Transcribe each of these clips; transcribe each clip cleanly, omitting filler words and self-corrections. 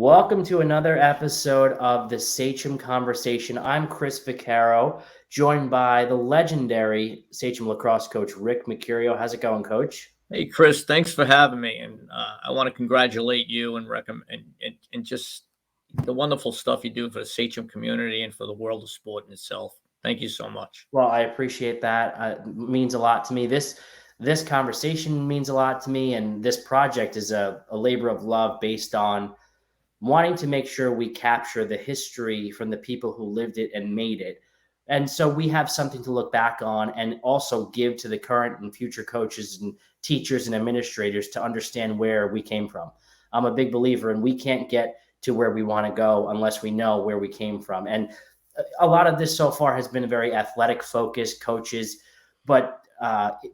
Welcome to another episode of the Sachem Conversation. I'm Chris Vaccaro, joined by the legendary Sachem lacrosse coach, Rick Mercurio. How's it going, Coach? Hey, Chris, thanks for having me. And I want to congratulate you and recommend and just the wonderful stuff you do for the Sachem community and for the world of sport in itself. Thank you so much. Well, I appreciate that. It means a lot to me. This conversation means a lot to me, and this project is a labor of love based on wanting to make sure we capture the history from the people who lived it and made it. And so we have something to look back on and also give to the current and future coaches and teachers and administrators to understand where we came from. I'm a big believer in we can't get to where we want to go unless we know where we came from. And a lot of this so far has been a very athletic focused coaches, but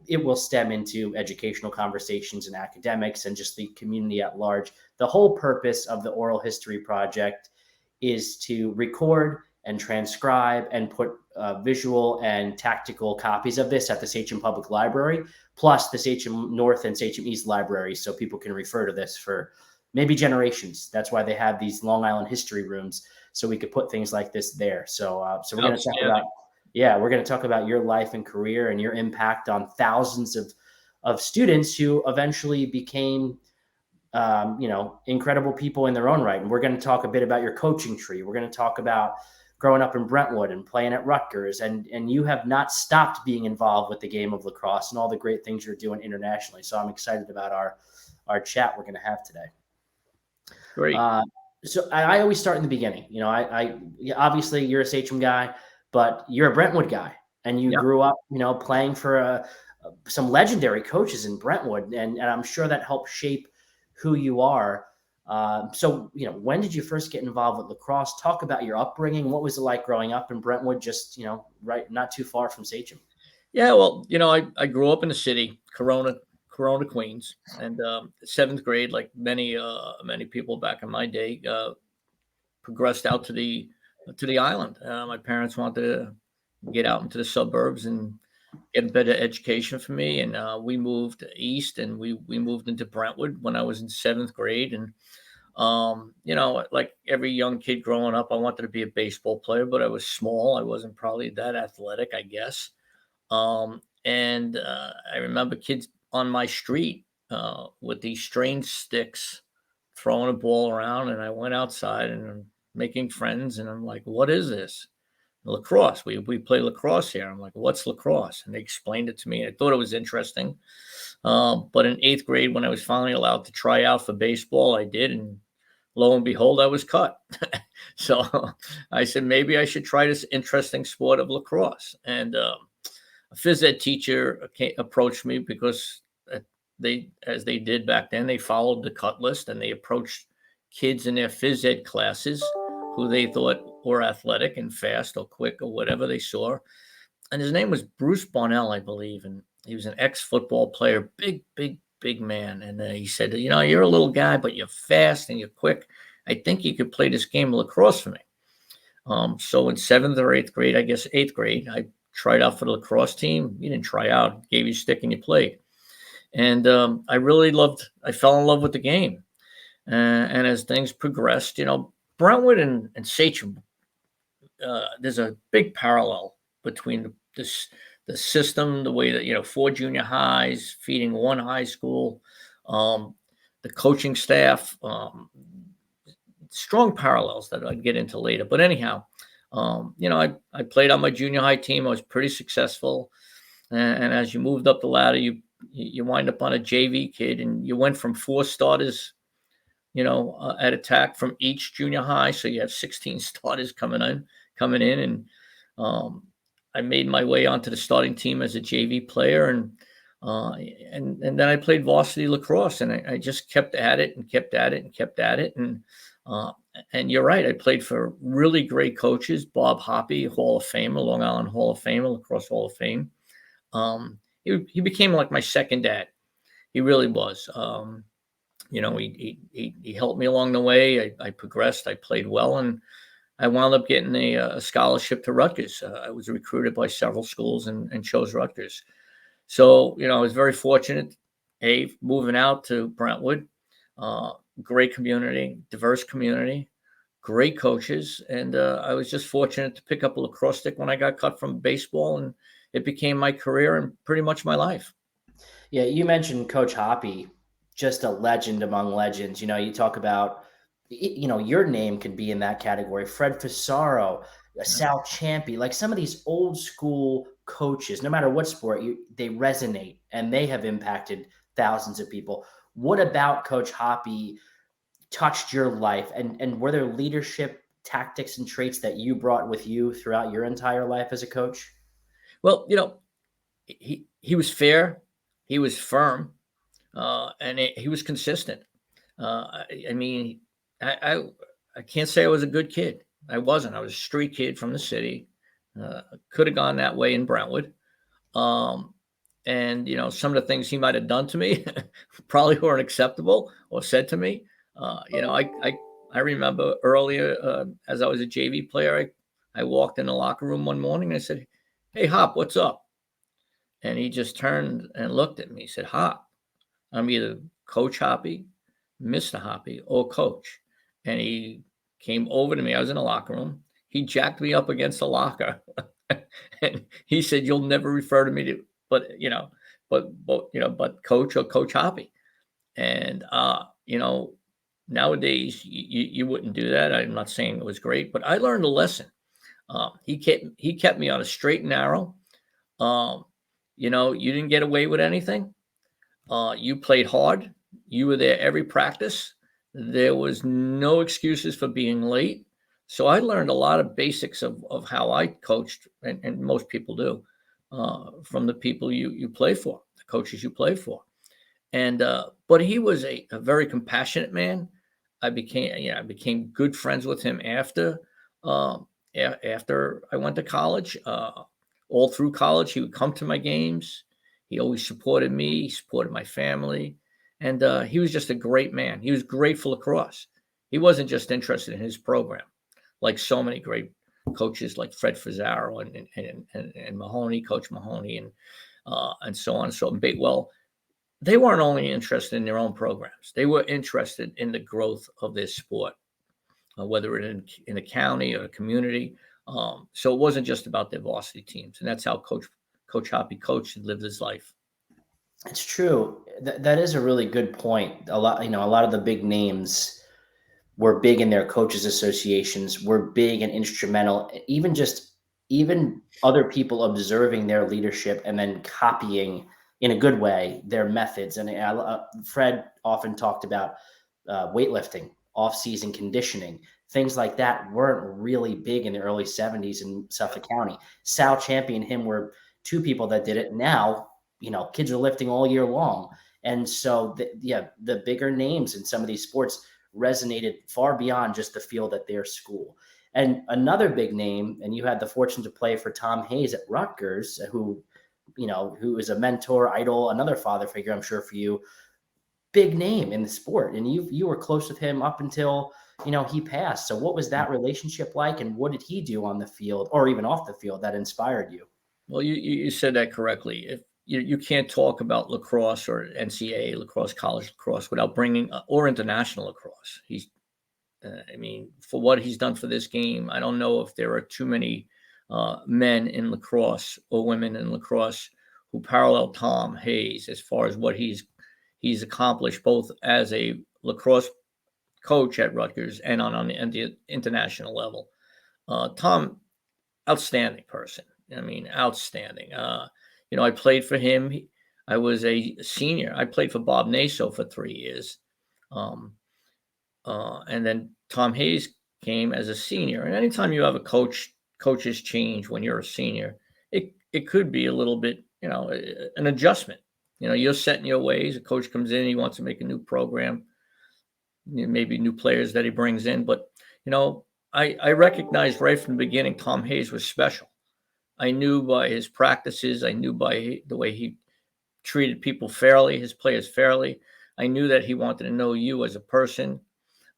it will stem into educational conversations and academics and just the community at large. The whole purpose of the Oral History Project is to record and transcribe and put visual and tactical copies of this at the Sachem Public Library, plus the Sachem North and Sachem East libraries, so people can refer to this for maybe generations. That's why they have these Long Island history rooms, so we could put things like this there. So we're going to talk about we're going to talk about your life and career and your impact on thousands of students who eventually became, incredible people in their own right. And we're going to talk a bit about your coaching tree. We're going to talk about growing up in Brentwood and playing at Rutgers. And you have not stopped being involved with the game of lacrosse and all the great things you're doing internationally. So I'm excited about our chat we're going to have today. Great. So I always start in the beginning. I obviously you're a Sachem guy, but you're a Brentwood guy, and you grew up, playing for some legendary coaches in Brentwood, and I'm sure that helped shape who you are. So, when did you first get involved with lacrosse? Talk about your upbringing. What was it like growing up in Brentwood, just, right, not too far from Sachem? Yeah, well, I grew up in the city, Corona, Queens, and seventh grade, like many people back in my day, progressed out to the island. My parents wanted to get out into the suburbs and get a better education for me, and we moved east, and we moved into Brentwood when I was in seventh grade. And like every young kid growing up, I wanted to be a baseball player, but I was small. I wasn't probably that athletic, I guess. And I remember kids on my street with these strange sticks throwing a ball around, and I went outside and I'm making friends, and I'm like, what is this? Lacrosse. We play lacrosse here. I'm like, what's lacrosse? And they explained it to me. I thought it was interesting. But in eighth grade, when I was finally allowed to try out for baseball, I did. And lo and behold, I was cut. So I said, maybe I should try this interesting sport of lacrosse. And a phys ed teacher approached me because as they did back then, they followed the cut list, and they approached kids in their phys ed classes who they thought were athletic and fast or quick or whatever they saw. And his name was Bruce Bonnell, I believe. And he was an ex-football player, big man. And he said, you're a little guy, but you're fast and you're quick. I think you could play this game of lacrosse for me. So in seventh or eighth grade, I guess eighth grade, I tried out for the lacrosse team. You didn't try out, gave you a stick and you played. And I fell in love with the game. And as things progressed, Brentwood and Sachem, there's a big parallel between the system, the way that, 4 junior highs feeding 1 high school, the coaching staff, strong parallels that I'd get into later. But anyhow, I played on my junior high team. I was pretty successful. And as you moved up the ladder, you wind up on a JV kid, and you went from 4 starters at attack from each junior high. So you have 16 starters coming in. And I made my way onto the starting team as a JV player. And then I played varsity lacrosse, and I just kept at it and kept at it and kept at it. And you're right. I played for really great coaches, Bob Hoppy, Hall of Famer, Long Island Hall of Famer, Lacrosse Hall of Fame. He became like my second dad. He really was. He helped me along the way. I progressed. I played well, and I wound up getting a scholarship to Rutgers. I was recruited by several schools and chose Rutgers. So, I was very fortunate, moving out to Brentwood. great community, diverse community, great coaches. And I was just fortunate to pick up a lacrosse stick when I got cut from baseball, and it became my career and pretty much my life. Yeah, you mentioned Coach Hoppy, just a legend among legends. You talk about, your name could be in that category. Fred Fasaro, Yeah. Sal Champi, like some of these old school coaches, no matter what sport, they resonate and they have impacted thousands of people. What about Coach Hoppy touched your life, and were there leadership tactics and traits that you brought with you throughout your entire life as a coach? Well, he was fair, he was firm, and he was consistent. I mean, I I can't say I was a good kid. I wasn't. I was a street kid from the city. Could have gone that way in Brentwood. Um, and some of the things he might have done to me probably weren't acceptable or said to me. I remember earlier as I was a JV player, I walked in the locker room one morning and I said, "Hey, Hop, what's up?" And he just turned and looked at me. He said, "Hop, I'm either Coach Hoppy, Mr. Hoppy, or Coach." And he came over to me. I was in the locker room. He jacked me up against the locker, and he said, "You'll never refer to me to, but Coach or Coach Hoppy." And nowadays you wouldn't do that. I'm not saying it was great, but I learned a lesson. He kept me on a straight and narrow. Um, you didn't get away with anything. You played hard. You were there every practice. There was no excuses for being late. So I learned a lot of basics of how I coached, and most people do, from the people you play for, the coaches you play for. And but he was a very compassionate man. I became good friends with him um, after I went to college. All through college, he would come to my games. He always supported me. He supported my family, and he was just a great man. He was great for lacrosse. He wasn't just interested in his program, like so many great coaches, like Fred Fasaro and Mahoney, Coach Mahoney, and so on and so on. Well, they weren't only interested in their own programs; they were interested in the growth of their sport, whether in a county or a community. So it wasn't just about their varsity teams, and that's how Coach Hoppy coached and lived his life. It's true. That is a really good point. A lot of the big names were big in their coaches associations, were big and instrumental, even other people observing their leadership and then copying in a good way their methods. And Fred often talked about weightlifting, off-season conditioning, things like that weren't really big in the early 70s in Suffolk County. Sal Champion and him were two people that did it. Now, kids are lifting all year long. And so, the bigger names in some of these sports resonated far beyond just the field at their school. And another big name, and you had the fortune to play for Tom Hayes at Rutgers, who is a mentor, idol, another father figure, I'm sure for you, big name in the sport. And you were close with him up until, he passed. So what was that relationship like? And what did he do on the field or even off the field that inspired you? Well, you said that correctly. If you can't talk about lacrosse or NCAA lacrosse, college lacrosse without bringing or international lacrosse. I mean, for what he's done for this game, I don't know if there are too many men in lacrosse or women in lacrosse who parallel Tom Hayes as far as what he's accomplished, both as a lacrosse coach at Rutgers and on the international level. Tom, outstanding person. I mean, outstanding. I played for him. I was a senior. I played for Bob Naso for 3 years. Um, and then Tom Hayes came as a senior. And anytime you have coaches change when you're a senior, it could be a little bit, an adjustment. You're set in your ways. A coach comes in, he wants to make a new program, maybe new players that he brings in. But, I recognized right from the beginning Tom Hayes was special. I knew by his practices, I knew by the way he treated people fairly, his players fairly. I knew that he wanted to know you as a person.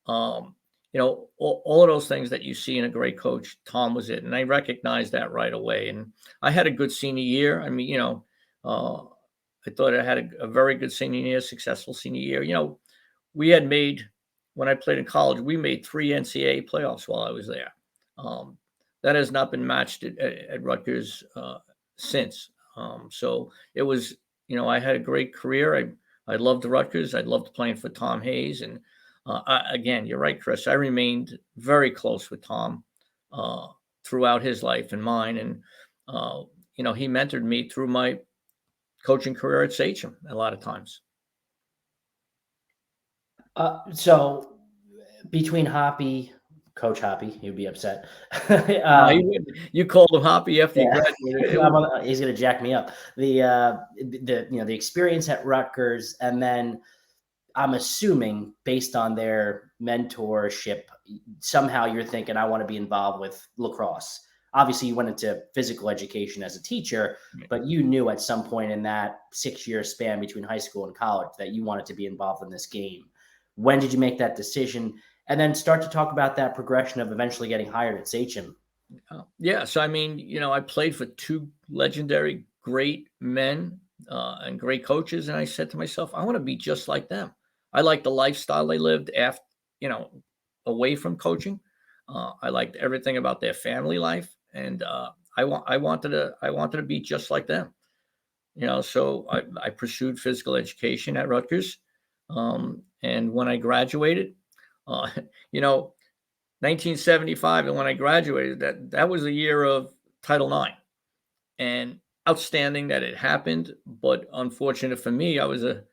All of those things that you see in a great coach, Tom was it. And I recognized that right away. And I had a good senior year. I mean, I thought I had a very good senior year, successful senior year. We had made when I played in college, we made 3 NCAA playoffs while I was there. Um, that has not been matched at Rutgers since. So it was, I had a great career. I loved Rutgers. I loved playing for Tom Hayes. And again, you're right, Chris. I remained very close with Tom uh, throughout his life and mine. And, he mentored me through my coaching career at Sachem a lot of times. So between Hoppy, Coach Hoppy, he'd be upset. You called him Hoppy after you Yeah. graduated. He's gonna jack me up. The experience at Rutgers, and then I'm assuming based on their mentorship, somehow you're thinking I want to be involved with lacrosse. Obviously, you went into physical education as a teacher, but you knew at some point in that 6-year span between high school and college that you wanted to be involved in this game. When did you make that decision? And then start to talk about that progression of eventually getting hired at Sachem. Yeah. So, I mean, I played for 2 legendary, great men and great coaches. And I said to myself, I want to be just like them. I like the lifestyle they lived after, away from coaching. I liked everything about their family life. And I wanted to be just like them. So I pursued physical education at Rutgers. And when I graduated, uh, you know, 1975, and when I graduated, that was the year of Title IX, and outstanding that it happened. But unfortunate for me, I was a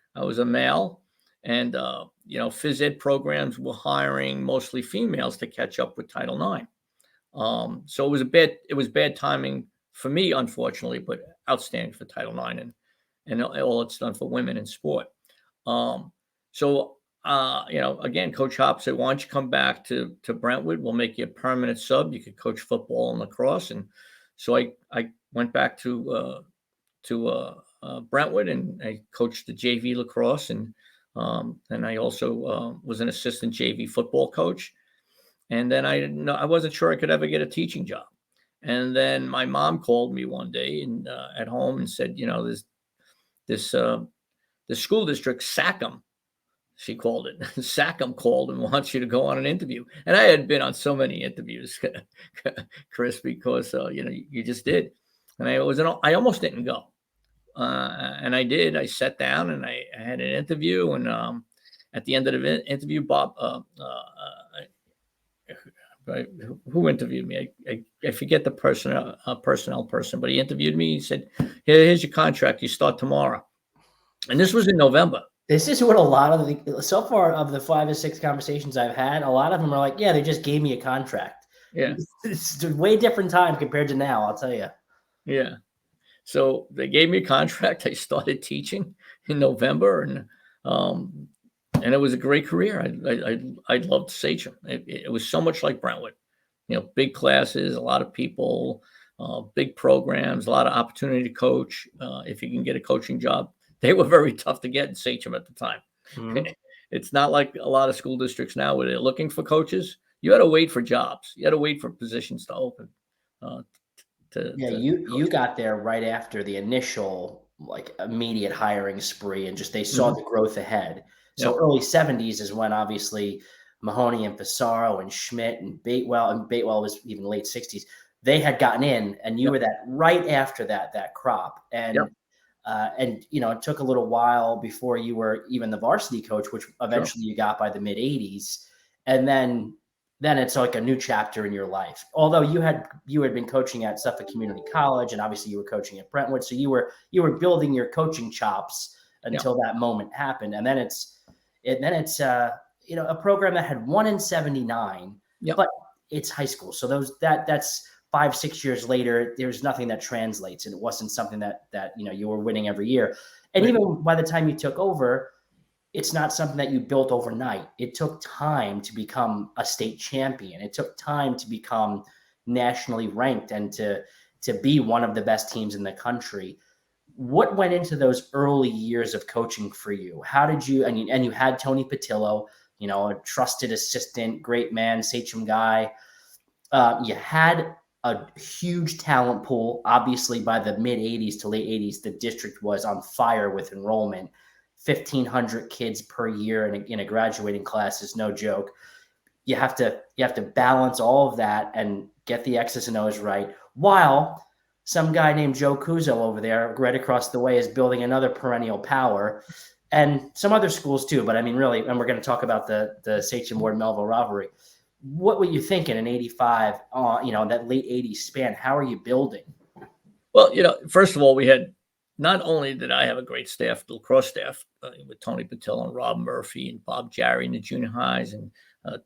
male, and phys ed programs were hiring mostly females to catch up with Title IX. So it was bad timing for me, unfortunately, but outstanding for Title IX and all it's done for women in sport. So again, Coach Hop said, "Why don't you come back to Brentwood? We'll make you a permanent sub. You could coach football and lacrosse." And so I went back to Brentwood, and I coached the JV lacrosse, and I also was an assistant JV football coach. And then I wasn't sure I could ever get a teaching job. And then my mom called me one day and at home and said, this the school district, Sachem, she called it. Sachem called and wants you to go on an interview. And I had been on so many interviews, Chris, because you just did. And I almost didn't go, and I did. I sat down and I had an interview, and at the end of the interview, Bob, who interviewed me? I forget the personnel person, but he interviewed me. He said, "Here's your contract. You start tomorrow." And this was in November. This is what a lot of so far of the 5 or 6 conversations I've had, a lot of them are like, yeah, they just gave me a contract. Yeah. It's a way different time compared to now, I'll tell you. Yeah. So they gave me a contract. I started teaching in November, and it was a great career. I loved Sachem. It was so much like Brentwood, big classes, a lot of people, big programs, a lot of opportunity to coach. If you can get a coaching job, they were very tough to get in Sachem at the time. Mm-hmm. It's not like a lot of school districts now where they're looking for coaches. You had to wait for jobs. You had to wait for positions to open. You got there right after the initial immediate hiring spree, and just they saw the growth ahead. So early 70s is when obviously Mahoney and Vaccaro and Schmidt and Batewell was even late 60s. They had gotten in, and you were that right after that crop. And it took a little while before you were even the varsity coach, which eventually you got by the mid 80s. And then it's like a new chapter in your life. Although you had been coaching at Suffolk Community College, and obviously you were coaching at Brentwood. So you were building your coaching chops until that moment happened. And then it's a program that had 1 in 79, but it's high school. So that's 5-6 years later, there's nothing that translates, and it wasn't something that you were winning every year. And even by the time you took over, it's not something that you built overnight. It took time to become a state champion. It took time to become nationally ranked and to be one of the best teams in the country. What went into those early years of coaching for you? How did you, and you had Tony Patillo, a trusted assistant, great man, Sachem guy. You had a huge talent pool. Obviously, by the mid 80s to late 80s, the district was on fire with enrollment. 1,500 kids per year in a graduating class is no joke. You have to balance all of that and get the X's and O's right, while some guy named Joe Kuzo over there, right across the way, is building another perennial power, and some other schools too. But I mean, really, and we're going to talk about the Sachem Ward Melville rivalry. What were you thinking in '85? That late '80s span. How are you building? Well, first of all, we had, not only did I have a great staff, the lacrosse staff, with Tony Patel and Rob Murphy and Bob Jarry in the junior highs, and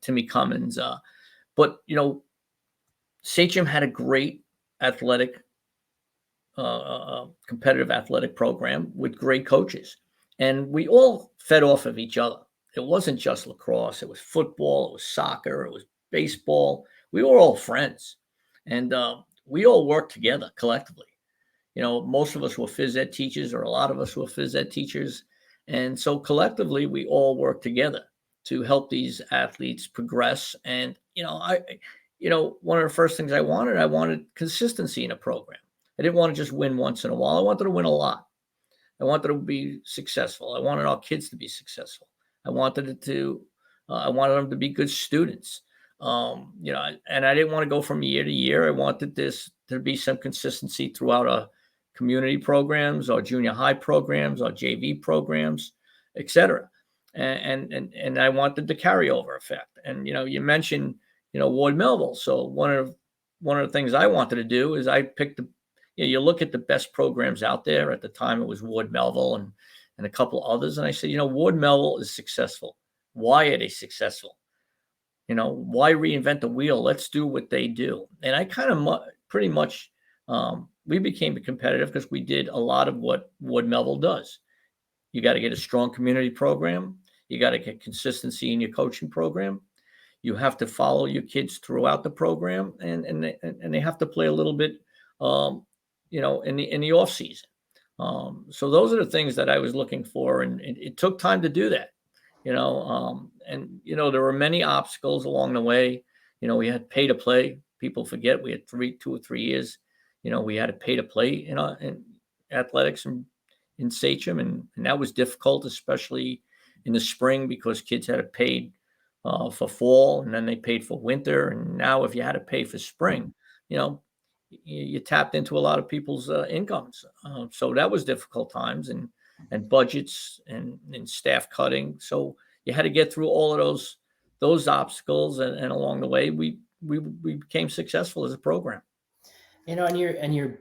Timmy Cummins, but Sachem had a great athletic, competitive athletic program with great coaches, and we all fed off of each other. It wasn't just lacrosse; it was football, it was soccer, it was baseball. We were all friends, and we all worked together collectively. Most of us were phys ed teachers, or a lot of us were phys ed teachers. And so collectively, we all worked together to help these athletes progress. And, one of the first things I wanted consistency in a program. I didn't want to just win once in a while. I wanted to win a lot. I wanted to be successful. I wanted our kids to be successful. I wanted them to be good students. And I didn't want to go from year to year. I wanted this to be some consistency throughout our community programs, our junior high programs, our JV programs, et cetera. And I wanted the carryover effect. And, you mentioned, Ward Melville. So one of the things I wanted to do is I picked you look at the best programs out there. At the time, it was Ward Melville and a couple others. And I said, Ward Melville is successful. Why are they successful? Why reinvent the wheel? Let's do what they do. And I kind of pretty much, we became competitive because we did a lot of what Ward Melville does. You got to get a strong community program. You got to get consistency in your coaching program. You have to follow your kids throughout the program, and they have to play a little bit, in the off season. So those are the things that I was looking for, and it took time to do that. There were many obstacles along the way. We had pay to play. People forget we had 2 or 3 years. We had to pay to play in athletics in Sachem, and that was difficult, especially in the spring, because kids had to pay for fall, and then they paid for winter. And now if you had to pay for spring, you tapped into a lot of people's incomes. So that was difficult times, and budgets and staff cutting. So you had to get through all of those obstacles, and along the way, we became successful as a program. And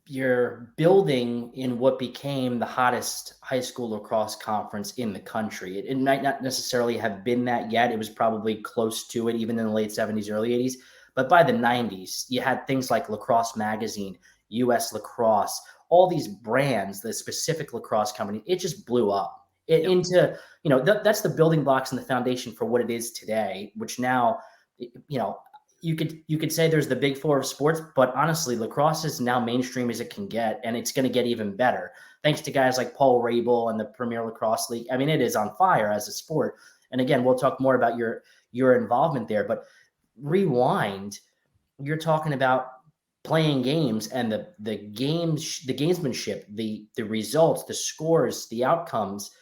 you're building in what became the hottest high school lacrosse conference in the country. It might not necessarily have been that yet. It was probably close to it, even in the late 70s, early 80s. But by the 90s, you had things like Lacrosse Magazine, US Lacrosse, all these brands, the specific lacrosse company. It just blew up into, that's the building blocks and the foundation for what it is today, which now, you could say there's the big four of sports, but honestly, lacrosse is now mainstream as it can get, and it's going to get even better thanks to guys like Paul Rabel and the Premier Lacrosse League. I mean, it is on fire as a sport. And again, we'll talk more about your involvement there, but rewind, you're talking about playing games, and the gamesmanship, the results, the scores, the outcomes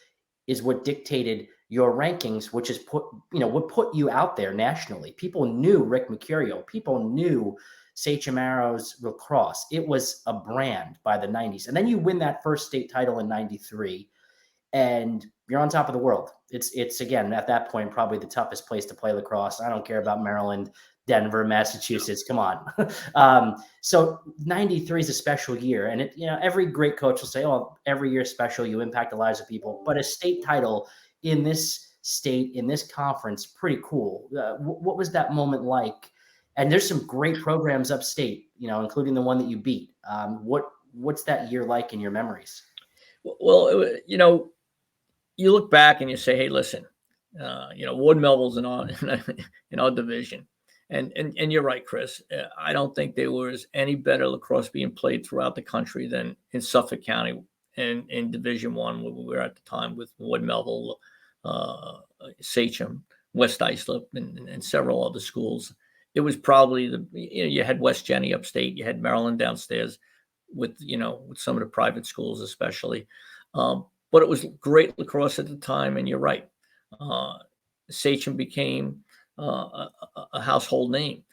is what dictated your rankings, which is what put you out there nationally. People knew Rick Mercurio. People knew Sachem Arrow's lacrosse. It was a brand by the 90s. And then you win that first state title in 93, and you're on top of the world. It's again, at that point, probably the toughest place to play lacrosse. I don't care about Maryland, Denver, Massachusetts. Come on. So 93 is a special year. And every great coach will say, oh, every year is special. You impact the lives of people. But a state title in this state, in this conference, pretty cool. What was that moment like? And there's some great programs upstate, including the one that you beat. What's that year like in your memories? Well, you look back and you say, hey, listen, Ward Melville's in our division. And you're right, Chris. I don't think there was any better lacrosse being played throughout the country than in Suffolk County and in Division I, where we were at the time, with Ward Melville, Sachem, West Islip, and several other schools. It was probably you had West Jenny upstate, you had Maryland downstairs, with some of the private schools especially. but it was great lacrosse at the time. And you're right. Sachem became a household name.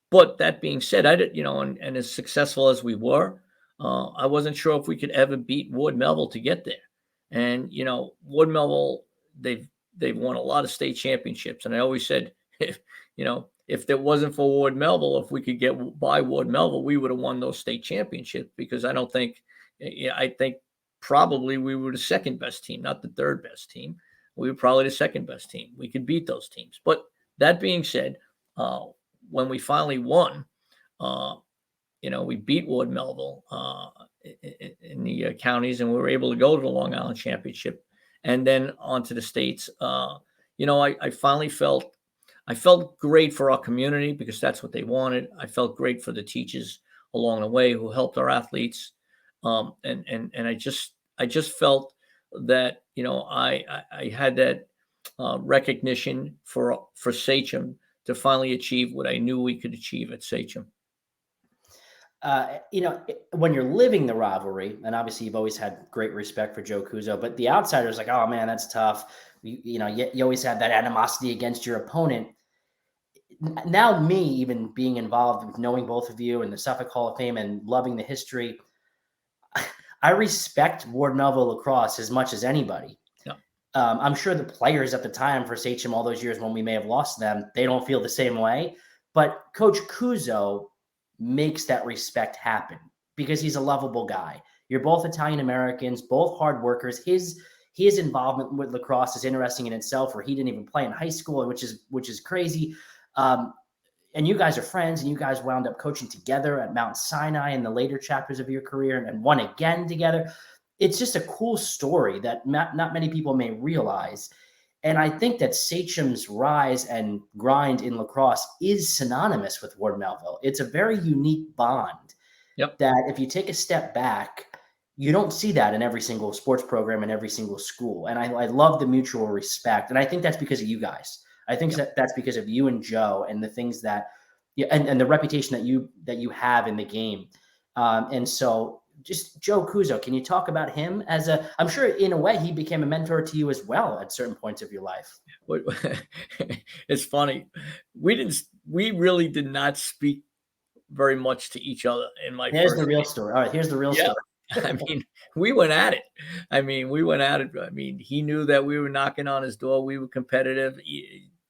But that being said, I did, and as successful as we were, I wasn't sure if we could ever beat Ward Melville to get there. And Ward Melville, they've won a lot of state championships, and I always said, if there wasn't for Ward Melville, if we could get by Ward Melville, we would have won those state championships, because I think probably we were the second best team, not the third best team. We were probably the second best team. We could beat those teams. But that being said, when we finally won, we beat Ward Melville in the counties, and we were able to go to the Long Island Championship and then on to the states. I finally I felt great for our community, because that's what they wanted. I felt great for the teachers along the way who helped our athletes. And I just felt that, I had that recognition for Sachem to finally achieve what I knew we could achieve at Sachem. When you're living the rivalry, and obviously you've always had great respect for Joe Cuso, but the outsider's like, oh man, that's tough. You always have that animosity against your opponent. Now, me even being involved with knowing both of you and the Suffolk Hall of Fame and loving the history, I respect Ward Melville lacrosse as much as anybody. Yeah. I'm sure the players at the time for Sachem, all those years when we may have lost them, they don't feel the same way. But Coach Cuso makes that respect happen because he's a lovable guy. You're both Italian Americans, both hard workers. His involvement with lacrosse is interesting in itself, where he didn't even play in high school, which is crazy. And you guys are friends, and you guys wound up coaching together at Mount Sinai in the later chapters of your career, and won again together. It's just a cool story that not many people may realize. And I think that Sachem's rise and grind in lacrosse is synonymous with Ward Melville. It's a very unique bond. Yep. That if you take a step back, you don't see that in every single sports program in every single school. And I love the mutual respect. And I think that's because of you guys. I think that's because of you and Joe and the things that, and the reputation that you have in the game. And so just Joe Cuso, can you talk about him I'm sure in a way he became a mentor to you as well at certain points of your life. It's funny. We really did not speak very much to each other in my Here's the real story. All right, here's the real story. I mean, we went at it. I mean, he knew that we were knocking on his door. We were competitive.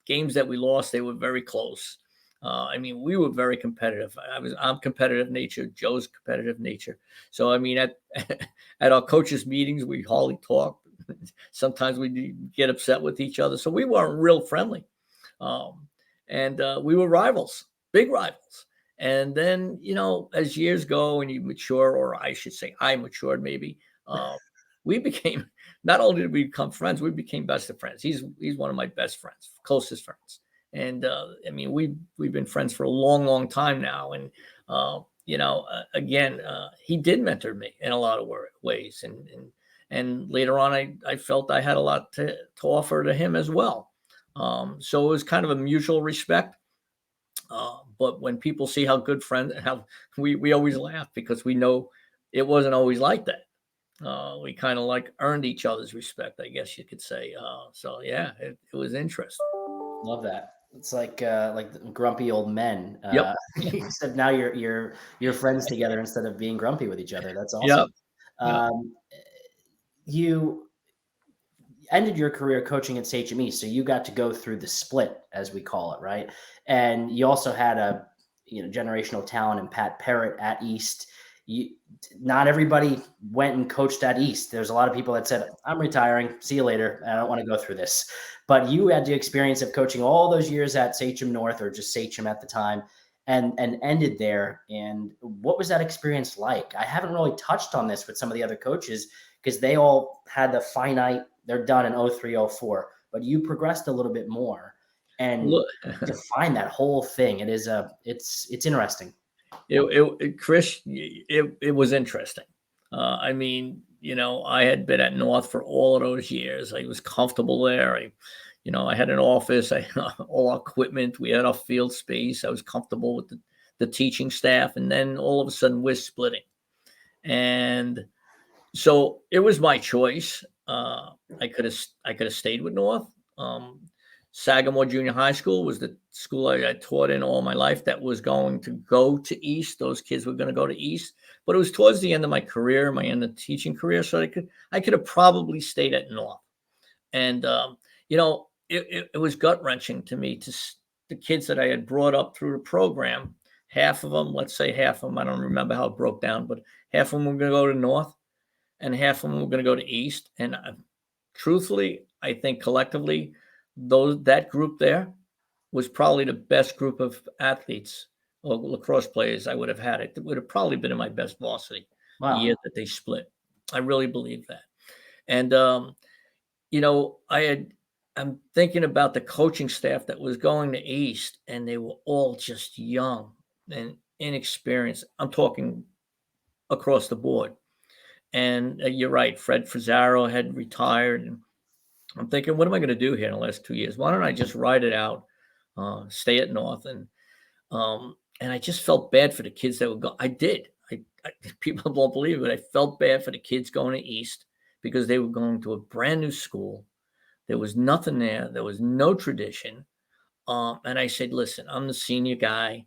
Games that we lost, they were very close. We were very competitive. I'm competitive nature. Joe's competitive nature. So, at our coaches' meetings, we hardly talk. Sometimes we get upset with each other. So we weren't real friendly. And we were rivals, big rivals. And then, as years go and you mature, or I should say I matured maybe, we became, not only did we become friends, we became best of friends. He's one of my best friends, closest friends. And we've been friends for a long, long time now. And, he did mentor me in a lot of ways. And later on, I felt I had a lot to offer to him as well. So it was kind of a mutual respect. But when people see how good friends, how we always laugh, because we know it wasn't always like that. We kind of like earned each other's respect, I guess you could say. So yeah, it was interesting. Love that. It's like grumpy old men. Yep. Except now you're friends together instead of being grumpy with each other. That's awesome. Yep. You ended your career coaching at Sachem East, so you got to go through the split, as we call it, right? And you also had a generational talent in Pat Parrott at East. Not everybody went and coached at East. There's a lot of people that said, I'm retiring, see you later, I don't want to go through this. But you had the experience of coaching all those years at Sachem North, or just Sachem at the time, and ended there. And what was that experience like? I haven't really touched on this with some of the other coaches, because they all had the finite, they're done in 03, 04, but you progressed a little bit more and define that whole thing. It is it's interesting. Chris, it was interesting. I had been at North for all of those years. I was comfortable there. I had an office, I had all our equipment. We had our field space. I was comfortable with the teaching staff. And then all of a sudden we're splitting. And so it was my choice. I could have stayed with North. Sagamore Junior High School was the school I taught in all my life that was going to go to East. Those kids were going to go to East, but it was towards the end of my career, my end of teaching career. So I could have probably stayed at North. And, it was gut wrenching to me the kids that I had brought up through the program, half of them, let's say half of them, I don't remember how it broke down, but half of them were going to go to North and half of them were going to go to East. And truthfully, I think collectively, that group there was probably the best group of athletes or lacrosse players I would have had. It would have probably been in my best varsity the Wow. year that they split. I really believe that. And, I'm thinking about the coaching staff that was going to East, and they were all just young and inexperienced. I'm talking across the board. And you're right, Fred Frazzaro had retired, and I'm thinking, what am I going to do here in the last 2 years? Why don't I just ride it out, stay at North, and I just felt bad for the kids that would go. I did. People don't believe it. I felt bad for the kids going to East because they were going to a brand new school. There was nothing there. There was no tradition. And I said, listen, I'm the senior guy.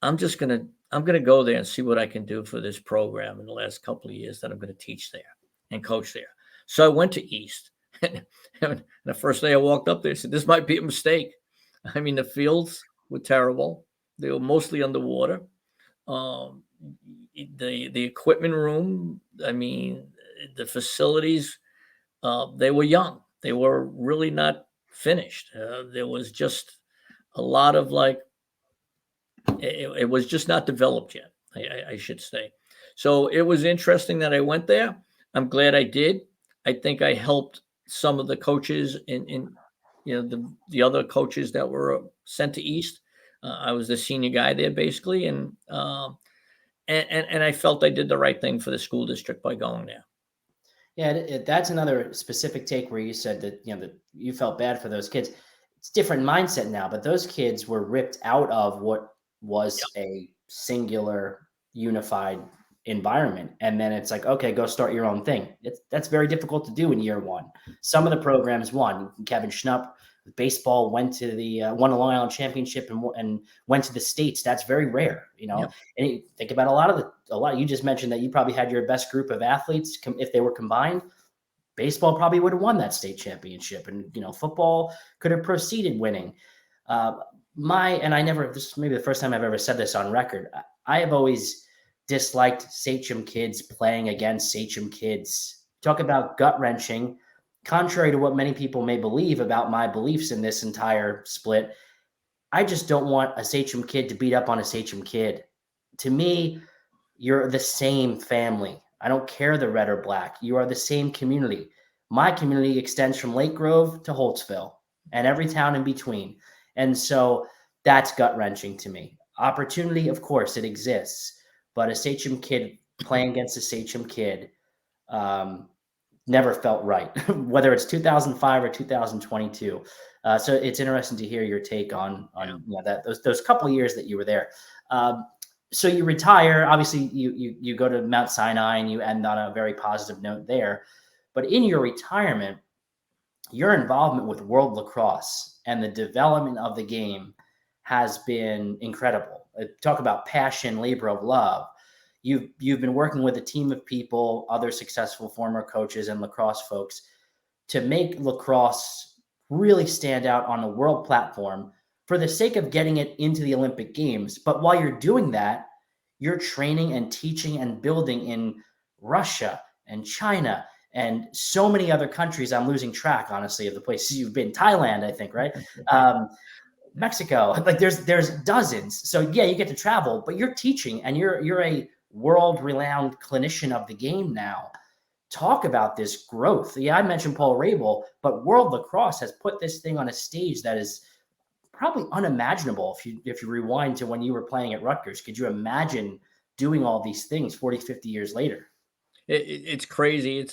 I'm gonna go there and see what I can do for this program in the last couple of years that I'm going to teach there and coach there. So I went to East. And the first day I walked up there, I said, this might be a mistake. I mean, the fields were terrible. They were mostly underwater. The equipment room, I mean, the facilities, they were young. They were really not finished. There was just a lot of it was just not developed yet, I should say. So it was interesting that I went there. I'm glad I did. I think I helped some of the coaches in the other coaches that were sent to East. I was the senior guy there basically, and I felt I did the right thing for the school district by going there. Yeah, that's another specific take where you said that that you felt bad for those kids. It's different mindset now, but those kids were ripped out of what was a singular, unified environment, and then it's like, okay, go start your own thing. That's very difficult to do in year one. Some of the programs won. Kevin Schnupp with baseball went to the won a Long Island championship and went to the States. That's very rare, Yep. And think about a lot. You just mentioned that you probably had your best group of athletes if they were combined. Baseball probably would have won that state championship, and football could have proceeded winning. This is maybe the first time I've ever said this on record. I have always disliked Sachem kids playing against Sachem kids. Talk about gut wrenching. Contrary to what many people may believe about my beliefs in this entire split, I just don't want a Sachem kid to beat up on a Sachem kid. To me, you're the same family. I don't care the red or black. You are the same community. My community extends from Lake Grove to Holtzville and every town in between. And so that's gut wrenching to me. Opportunity, of course, it exists, but a Sachem kid playing against a Sachem kid never felt right, whether it's 2005 or 2022. So it's interesting to hear your take on that those couple of years that you were there. So you retire. Obviously, you go to Mount Sinai and you end on a very positive note there. But in your retirement, your involvement with World Lacrosse and the development of the game has been incredible. Talk about passion, labor of love. You've been working with a team of people, other successful former coaches and lacrosse folks, to make lacrosse really stand out on a world platform for the sake of getting it into the Olympic Games. But while you're doing that, you're training and teaching and building in Russia and China and so many other countries. I'm losing track, honestly, of the places you've been. Thailand, I think, right? Mexico. Like there's dozens. So yeah, you get to travel, but you're teaching and you're a world-renowned clinician of the game now. Talk about this growth. Yeah, I mentioned Paul Rabel, but World Lacrosse has put this thing on a stage that is probably unimaginable if you rewind to when you were playing at Rutgers. Could you imagine doing all these things 40, 50 years later? It's crazy.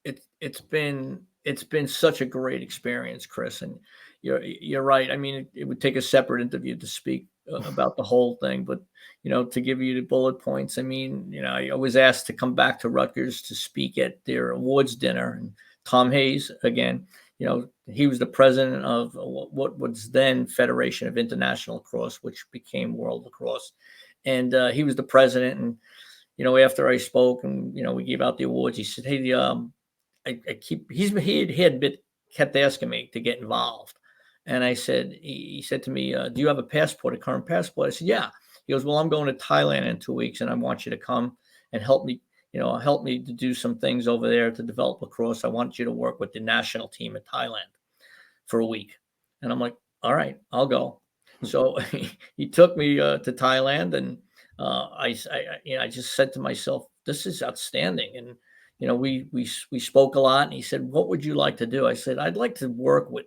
It's been such a great experience, Chris. And you're right. I mean, it would take a separate interview to speak about the whole thing, but to give you the bullet points. I mean, I was asked to come back to Rutgers to speak at their awards dinner and Tom Hayes, again, he was the president of what was then Federation of International Lacrosse, which became World Lacrosse. And he was the president. And, after I spoke and, we gave out the awards, he said, hey, he had kept asking me to get involved. And I said, he said to me, do you have a passport, a current passport? I said, yeah. He goes, well, I'm going to Thailand in 2 weeks and I want you to come and help me to do some things over there to develop lacrosse. I want you to work with the national team in Thailand for a week. And I'm like, all right, I'll go. So he took me to Thailand, and I just said to myself, this is outstanding. And, we spoke a lot, and he said, what would you like to do? I said, I'd like to work with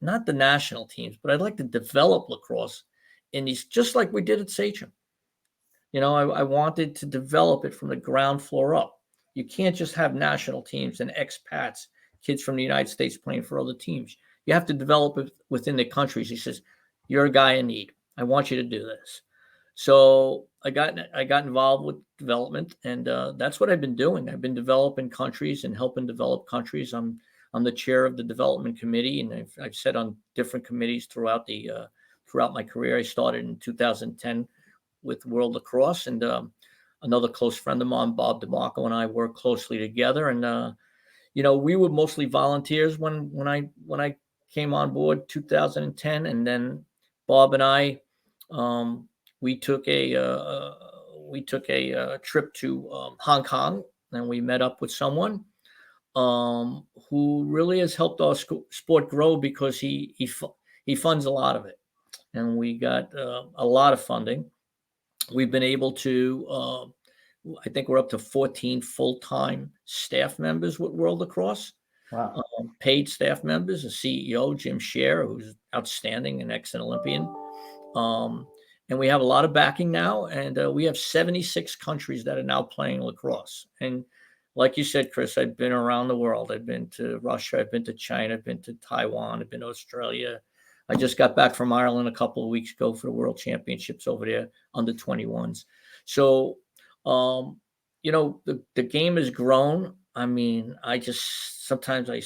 not the national teams, but I'd like to develop lacrosse in these, just like we did at Sachem. I wanted to develop it from the ground floor up. You can't just have national teams and expats, kids from the United States playing for other teams. You have to develop it within the countries. He says, you're a guy in need. I want you to do this. So I got involved with development, and that's what I've been doing. I've been developing countries and helping develop countries. I'm the chair of the development committee, and I've sat on different committees throughout my career. I started in 2010 with World Lacrosse, and another close friend of mine, Bob DeMarco, and I work closely together. And we were mostly volunteers when I came on board 2010, and then Bob and I we took a trip to Hong Kong, and we met up with someone who really has helped our sport grow, because he funds a lot of it, and we got a lot of funding. We've been able to, I think we're up to 14 full-time staff members with World Lacrosse. Wow. Paid staff members, a CEO, Jim Scher, who's outstanding and ex-Olympian. And we have a lot of backing now, and we have 76 countries that are now playing lacrosse. And like you said, Chris, I've been around the world. I've been to Russia, I've been to China, I've been to Taiwan, I've been to Australia. I just got back from Ireland a couple of weeks ago for the World Championships over there, under 21s. So, the game has grown. I mean, sometimes I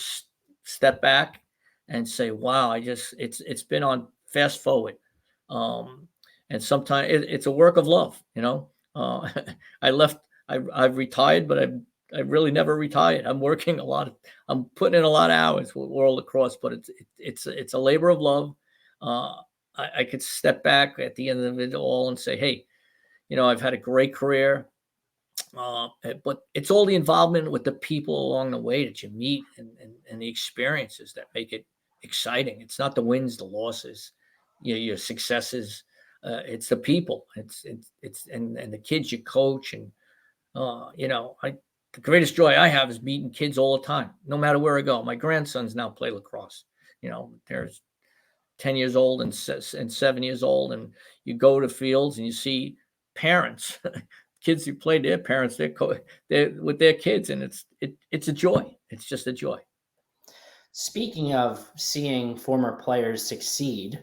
step back and say, wow, it's been on fast forward. And sometimes it's a work of love, I've retired, but I've really never retired. I'm working a lot. I'm putting in a lot of hours with World Lacrosse, but it's a labor of love. I could step back at the end of it all and say, hey, I've had a great career. But it's all the involvement with the people along the way that you meet, and the experiences that make it exciting. It's not the wins, the losses, your successes. It's the people. It's and the kids you coach, and the greatest joy I have is meeting kids all the time, no matter where I go. My grandsons now play lacrosse. There's 10 years old and 7 years old, and you go to fields and you see parents, kids who play, their parents, they're with their kids, and it's a joy. It's just a joy. Speaking of seeing former players succeed,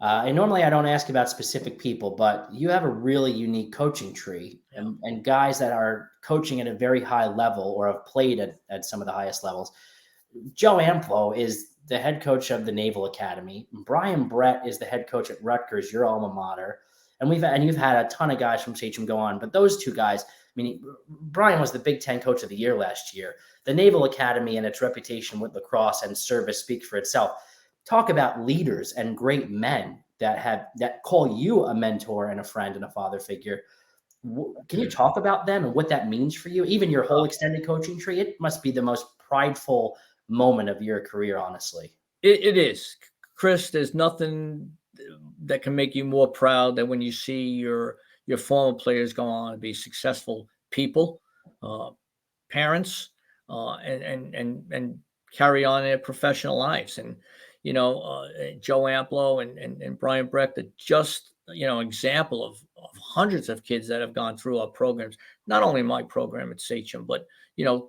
and normally I don't ask about specific people, but you have a really unique coaching tree, and guys that are coaching at a very high level or have played at some of the highest levels. Joe Amplo is the head coach of the Naval Academy. Brian Brett is the head coach at Rutgers, your alma mater. And you've had a ton of guys from Sachem go on, but those two guys, Brian was the Big Ten Coach of the Year last year. The Naval Academy and its reputation with lacrosse and service speaks for itself. Talk about leaders and great men that call you a mentor and a friend and a father figure. Can you talk about them and what that means for you? Even your whole extended coaching tree, it must be the most prideful moment of your career, honestly. It is, Chris. There's nothing that can make you more proud than when you see your former players go on to be successful people, parents, and carry on their professional lives. And Joe Amplo and Brian Brecht are just example of hundreds of kids that have gone through our programs. Not only my program at Sachem, but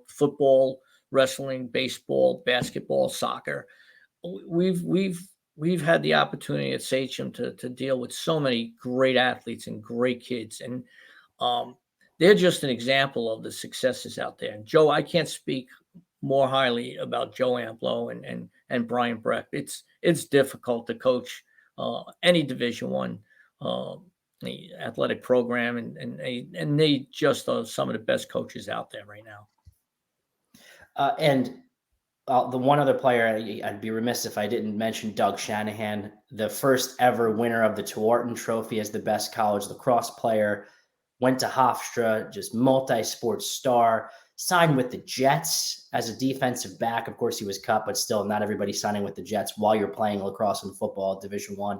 football, wrestling, baseball, basketball, soccer. We've had the opportunity at Sachem to deal with so many great athletes and great kids, and they're just an example of the successes out there. And Joe, I can't speak more highly about Joe Amplo and Brian Breck. It's difficult to coach any Division One the athletic program, and they just are some of the best coaches out there right now. And the one other player, I'd be remiss if I didn't mention Doug Shanahan, the first ever winner of the Tewaarton Trophy as the best college lacrosse player, went to Hofstra, just multi-sport star, signed with the Jets as a defensive back. Of course, he was cut, but still not everybody signing with the Jets while you're playing lacrosse and football at Division One.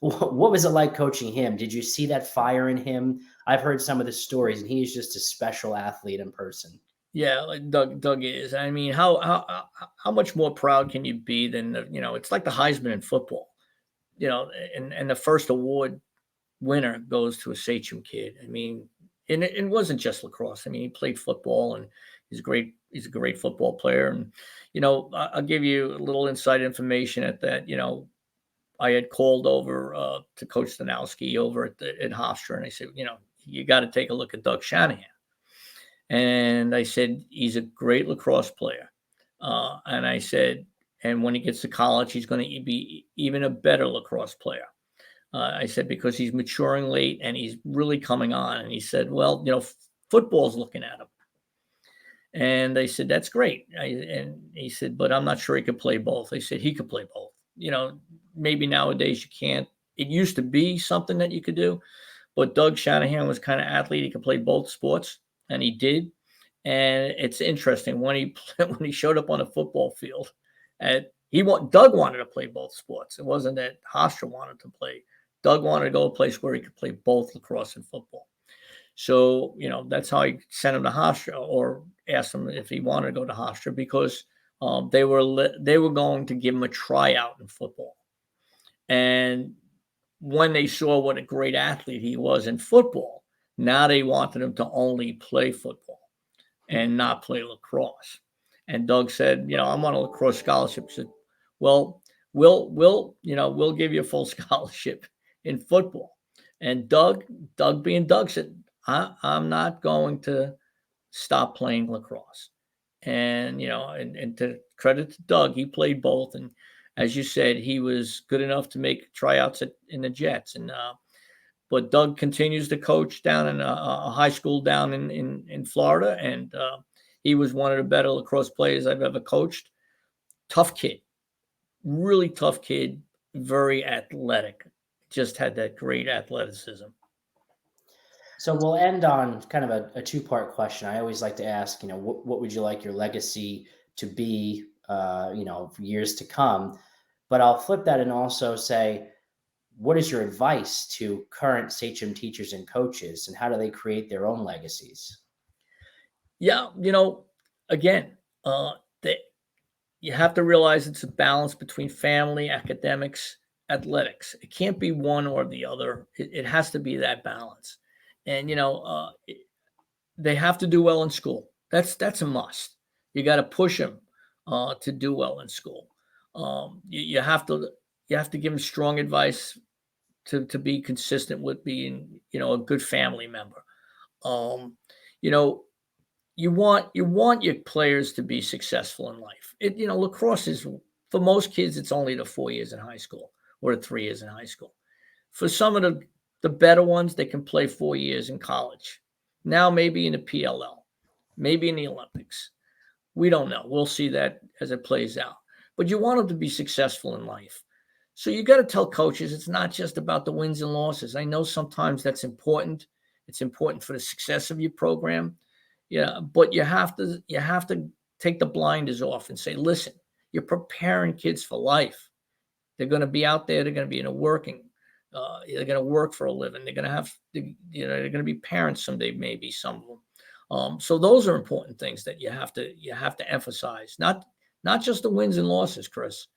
What was it like coaching him? Did you see that fire in him? I've heard some of the stories, and he's just a special athlete in person. Yeah, like Doug is. I mean, how much more proud can you be than it's like the Heisman in football, and the first award winner goes to a Sachem kid. I mean, and it wasn't just lacrosse. I mean, he played football, and he's great. He's a great football player. And I'll give you a little inside information at that. I had called over to Coach Stanowski over at Hofstra, and I said, you got to take a look at Doug Shanahan. And I said, he's a great lacrosse player. And I said, and when he gets to college, he's going to be even a better lacrosse player. I said, because he's maturing late and he's really coming on. And he said, well, football's looking at him. And I said, that's great. And he said, but I'm not sure he could play both. I said, he could play both. Maybe nowadays you can't. It used to be something that you could do. But Doug Shanahan was kind of athlete. He could play both sports. And he did. And it's interesting when he showed up on a football field, Doug wanted to play both sports. It wasn't that Hofstra wanted to play. Doug wanted to go a place where he could play both lacrosse and football. So that's how I sent him to Hofstra, or asked him if he wanted to go to Hofstra, because they were going to give him a tryout in football. And when they saw what a great athlete he was in football, now they wanted him to only play football and not play lacrosse. And Doug said, I'm on a lacrosse scholarship. He said, well, we'll give you a full scholarship in football. And Doug being Doug, said, I'm not going to stop playing lacrosse. And, and to credit to Doug, he played both. And as you said, he was good enough to make tryouts in the Jets. And, but Doug continues to coach down in a high school down in Florida. And he was one of the better lacrosse players I've ever coached. Tough kid, really tough kid, very athletic. Just had that great athleticism. So we'll end on kind of a two-part question. I always like to ask, what would you like your legacy to be, for years to come? But I'll flip that and also say, what is your advice to current Sachem teachers and coaches, and how do they create their own legacies? Yeah, again, you have to realize it's a balance between family, academics, athletics. It can't be one or the other. It has to be that balance. And they have to do well in school. That's a must. You got to push them to do well in school. You have to give them strong advice to be consistent with being a good family member. You want your players to be successful in life. Lacrosse is, for most kids, it's only the 4 years in high school or the 3 years in high school. For some of the better ones, they can play 4 years in college. Now maybe in the PLL, maybe in the Olympics. We don't know. We'll see that as it plays out. But you want them to be successful in life. So you got to tell coaches it's not just about the wins and losses. I know sometimes that's important. It's important for the success of your program. Yeah, but you have to take the blinders off and say, listen, you're preparing kids for life. They're going to be out there. They're going to be in a working. They're going to work for a living. They're going to have, they're going to be parents someday, maybe some of them. So those are important things that you have to emphasize. Not just the wins and losses, Chris.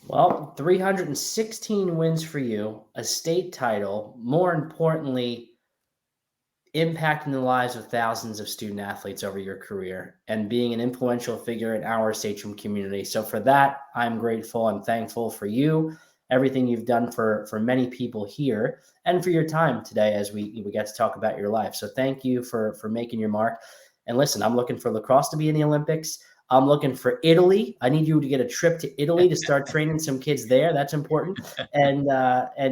Well, 316 wins for you, a state title, more importantly, impacting the lives of thousands of student athletes over your career and being an influential figure in our Sachem community. So for that, I'm grateful and thankful for you, everything you've done for many people here, and for your time today as we get to talk about your life. So thank you for making your mark. And listen, I'm looking for lacrosse to be in the Olympics. I'm looking for Italy. I need you to get a trip to Italy to start training some kids there. That's important. And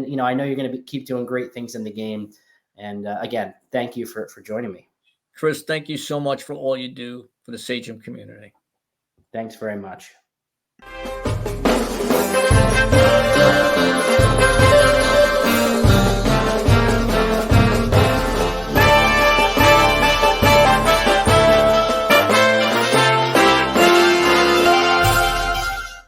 you know, I know you're going to keep doing great things in the game. And again, thank you for joining me. Chris, thank you so much for all you do for the Sachem community. Thanks very much.